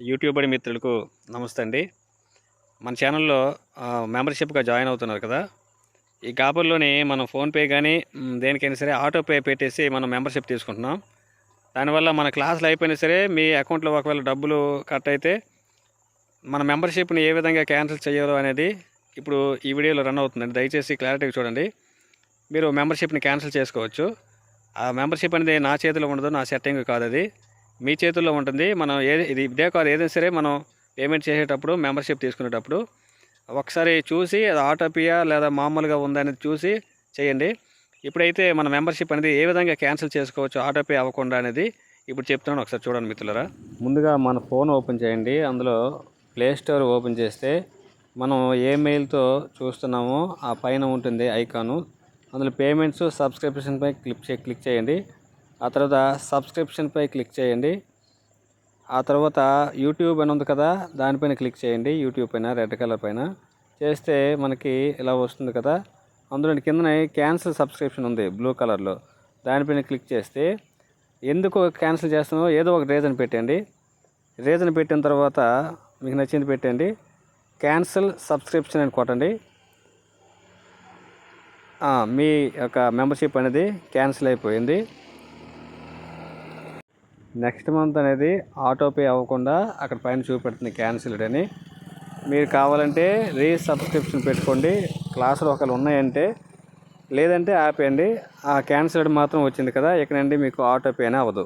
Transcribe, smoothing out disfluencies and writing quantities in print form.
YouTuber మిత్రులకు నమస్తే అండి. మన ఛానల్లో మెంబర్‌షిప్‌గా జాయిన్ అవుతున్నారు కదా! ఈ గాబర్‌లోని మనం ఫోన్‌పే గానీ, దేనికైనా సరే ఆటో పే పెట్టేసి మనం మెంబర్‌షిప్ తీసుకుంటున్నాం. దానివల్ల మన క్లాసులు అయిపోయినా సరే మీ అకౌంట్‌లో ఒకవేళ డబ్బులు కట్ అయితే మన మెంబర్‌షిప్‌ని ఏ విధంగా క్యాన్సిల్ చేయాలో అనేది ఇప్పుడు ఈ వీడియోలో రన్ అవుతుందండి. దయచేసి క్లారిటీగా చూడండి. మీరు మెంబర్‌షిప్‌ని క్యాన్సిల్ చేసుకోవచ్చు. ఆ మెంబర్‌షిప్ అనేది నా చేతిలో ఉండదు. నా సెట్టింగ్ కాదది. మీ చేతుల్లో ఉంటుంది. మనం ఇదే కాదు, ఏదైనా సరే మనం పేమెంట్ చేసేటప్పుడు మెంబర్‌షిప్ తీసుకునేటప్పుడు ఒకసారి చూసి అది ఆటో పేయా లేదా మామూలుగా ఉందా అనేది చూసి చేయండి. ఇప్పుడైతే మన మెంబర్‌షిప్ అనేది ఏ విధంగా క్యాన్సిల్ చేసుకోవచ్చు ఆటో పే అవ్వకుండా అనేది ఇప్పుడు చెప్తున్నాను. ఒకసారి చూడండి మిత్రులారా. ముందుగా మన ఫోన్ ఓపెన్ చేయండి. అందులో ప్లే స్టోర్ ఓపెన్ చేస్తే మనం ఏ మెయిల్తో చూస్తున్నామో ఆ పైన ఉంటుంది ఐకాను. అందులో పేమెంట్స్, సబ్స్క్రిప్షన్పై క్లిక్ చేయండి. ఆ తర్వాత సబ్స్క్రిప్షన్పై క్లిక్ చేయండి. ఆ తర్వాత యూట్యూబ్ అని ఉంది కదా, దానిపైన క్లిక్ చేయండి. యూట్యూబ్ పైన రెడ్ కలర్ పైన చేస్తే మనకి ఇలా వస్తుంది కదా. అందులో కిందనే క్యాన్సిల్ సబ్స్క్రిప్షన్ ఉంది బ్లూ కలర్లో, దానిపైన క్లిక్ చేస్తే ఎందుకు క్యాన్సిల్ చేస్తున్నామో ఏదో ఒక రీజన్ పెట్టండి. రీజన్ పెట్టిన తర్వాత మీకు నచ్చింది పెట్టండి. క్యాన్సిల్ సబ్స్క్రిప్షన్ అని కొట్టండి. మీ యొక్క మెంబర్షిప్ అనేది క్యాన్సిల్ అయిపోయింది. నెక్స్ట్ మంత్ అనేది ఆటో పే అవ్వకుండా అక్కడ పైన చూపెడుతుంది క్యాన్సిల్డ్ అని. మీరు కావాలంటే రీసబ్స్క్రిప్షన్ పెట్టుకోండి. క్లాసులు ఒకవేళ ఉన్నాయంటే, లేదంటే ఆపేయండి. ఆ క్యాన్సిల్డ్ మాత్రం వచ్చింది కదా, ఇక నుండి మీకు ఆటో పే అవ్వదు.